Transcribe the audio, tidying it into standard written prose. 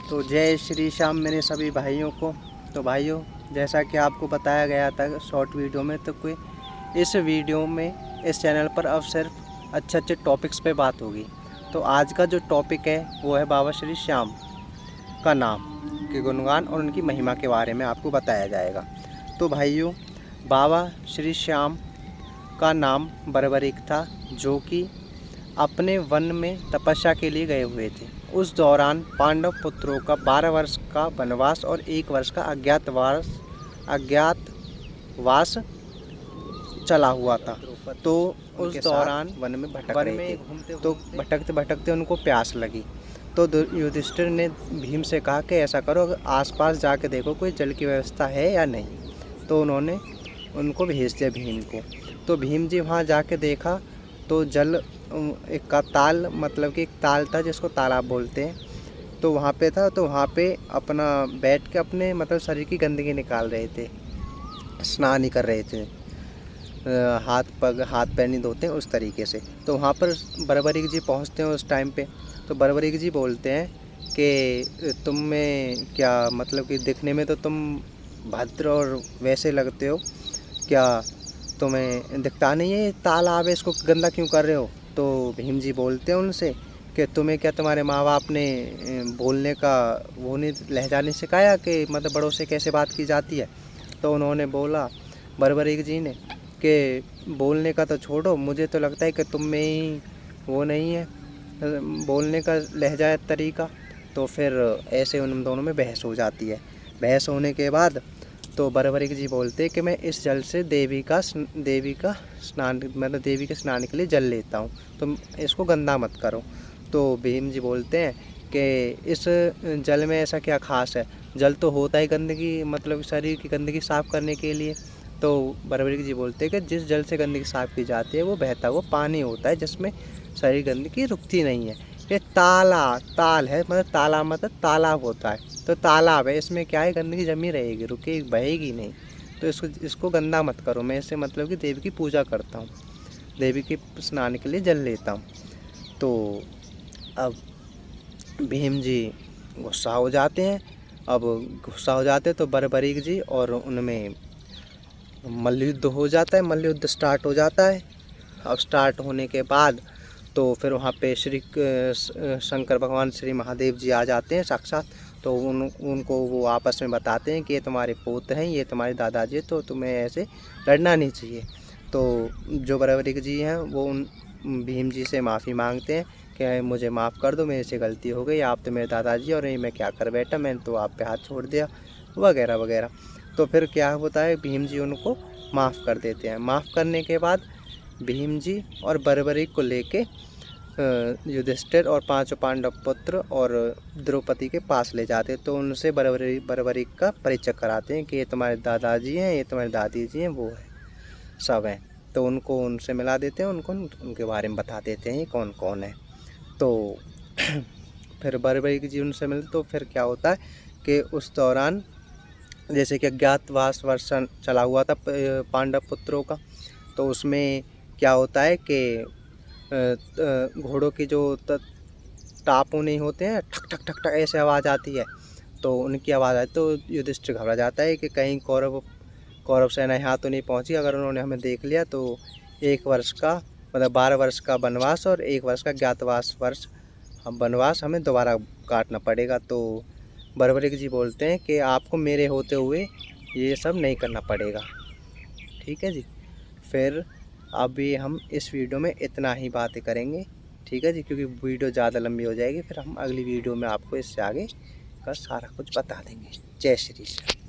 तो जय श्री श्याम मेरे सभी भाइयों को। तो भाइयों, जैसा कि आपको बताया गया था शॉर्ट वीडियो में, तो कोई इस वीडियो में इस चैनल पर अब सिर्फ अच्छे अच्छे टॉपिक्स पे बात होगी। तो आज का जो टॉपिक है वो है बाबा श्री श्याम का नाम के गुणगान और उनकी महिमा के बारे में आपको बताया जाएगा। तो भाइयों, बाबा श्री श्याम का नाम बर्बरीक था, जो कि अपने वन में तपस्या के लिए गए हुए थे। उस दौरान पांडव पुत्रों का 12 वर्ष का वनवास और 1 वर्ष का अज्ञातवास चला हुआ था। तो उस दौरान वन में भटक रहे थे। तो भटकते भटकते उनको प्यास लगी। तो युधिष्ठिर ने भीम से कहा कि ऐसा करो, अगर आसपास जाके देखो कोई जल की व्यवस्था है या नहीं। तो उन्होंने उनको भेज दिया भीम को। तो भीम जी वहाँ जाके देखा तो जल एक का ताल, मतलब कि एक ताल था जिसको तालाब बोलते हैं। तो वहाँ पे था। तो वहाँ पे अपना बैठ के अपने मतलब शरीर की गंदगी निकाल रहे थे, स्नान ही कर रहे थे, हाथ पैर नहीं धोते उस तरीके से। तो वहाँ पर बर्बरीक जी पहुँचते हैं उस टाइम पे। तो बर्बरीक जी बोलते हैं कि तुम में क्या, मतलब कि दिखने में तो तुम भद्र और वैसे लगते हो, क्या तुम्हें दिखता नहीं है तालाब है, इसको गंदा क्यों कर रहे हो। तो भीम जी बोलते हैं उनसे कि तुम्हें क्या तुम्हारे माँ बाप ने बोलने का वो नहीं, लहजा नहीं सिखाया कि मतलब बड़ों से कैसे बात की जाती है। तो उन्होंने बोला बर्बरीक जी ने कि बोलने का तो छोड़ो, मुझे तो लगता है कि तुम में ही वो नहीं है बोलने का लहजा तरीका। तो फिर ऐसे उन दोनों में बहस हो जाती है। बहस होने के बाद तो बर्बरीक जी बोलते कि मैं इस जल से देवी का स्नान, मतलब देवी के स्नान के लिए जल लेता हूँ, तुम इसको गंदा मत करो। तो भीम जी बोलते हैं कि इस जल में ऐसा क्या खास है, जल तो होता है गंदगी, मतलब शरीर की गंदगी साफ़ करने के लिए। तो बर्बरीक जी बोलते हैं कि जिस जल से गंदगी साफ़ की जाती है वो बहता हुआ पानी होता है, जिसमें शरीर गंदगी रुकती नहीं है। ये ताल है, मतलब ताला मतलब तालाब होता है। तो तालाब है, इसमें क्या है, गंदगी जमी रहेगी, रुकेगी, बहेगी नहीं। तो इसको गंदा मत करो। मैं इससे मतलब कि देवी की पूजा करता हूँ, देवी के स्नान के लिए जल लेता हूँ। तो अब भीम जी गुस्सा हो जाते हैं। अब गुस्सा हो जाते हैं तो बर्बरीक जी और उनमें मल्लयुद्ध हो जाता है, मल्लयुद्ध स्टार्ट हो जाता है। अब स्टार्ट होने के बाद तो फिर वहाँ पे शंकर भगवान श्री महादेव जी आ जाते हैं साक्षात। तो उनको वो आपस में बताते हैं कि ये तुम्हारे पुत्र हैं, ये तुम्हारे दादाजी हैं, तो तुम्हें ऐसे लड़ना नहीं चाहिए। तो जो बर्बरीक जी हैं वो उन भीम जी से माफ़ी मांगते हैं कि मुझे माफ़ कर दो, मेरे से गलती हो गई, आप तो मेरे दादाजी और ये मैं क्या कर बैठा, मैंने तो आप पे हाथ छोड़ दिया, वगैरह वगैरह। तो फिर क्या होता है, भीम जी उनको माफ़ कर देते हैं। माफ़ करने के बाद भीम जी और बर्बरीक को लेके युधिष्ठिर और 5 पांडव पुत्र और द्रौपदी के पास ले जाते हैं। तो उनसे बर्बरीक का परिचय कराते हैं कि ये तुम्हारे दादाजी हैं, ये तुम्हारे दादी जी हैं, वो है, सब हैं। तो उनको उनसे मिला देते हैं, उनको उनके बारे में बता देते हैं कौन कौन है। तो फिर बर्बरीक जी उनसे मिलते। तो फिर क्या होता है कि उस दौरान जैसे कि अज्ञातवास वर्ष चला हुआ था पांडव पुत्रों का। तो उसमें क्या होता है कि घोड़ों की जो टापू नहीं होते हैं, ठक ठक ठक ठक ऐसे आवाज़ आती है। तो उनकी आवाज़ आती तो युधिष्ठिर घबरा जाता है कि कहीं कौरव सेना यहाँ तो नहीं पहुँची। अगर उन्होंने हमें देख लिया तो 1 वर्ष का मतलब 12 वर्ष का वनवास और 1 वर्ष का ज्ञातवास वर्ष वनवास हमें दोबारा काटना पड़ेगा। तो बर्बरीक जी बोलते हैं कि आपको मेरे होते हुए ये सब नहीं करना पड़ेगा। ठीक है जी। फिर अभी हम इस वीडियो में इतना ही बातें करेंगे, ठीक है जी, क्योंकि वीडियो ज़्यादा लंबी हो जाएगी। फिर हम अगली वीडियो में आपको इससे आगे का सारा कुछ बता देंगे। जय श्री कृष्ण।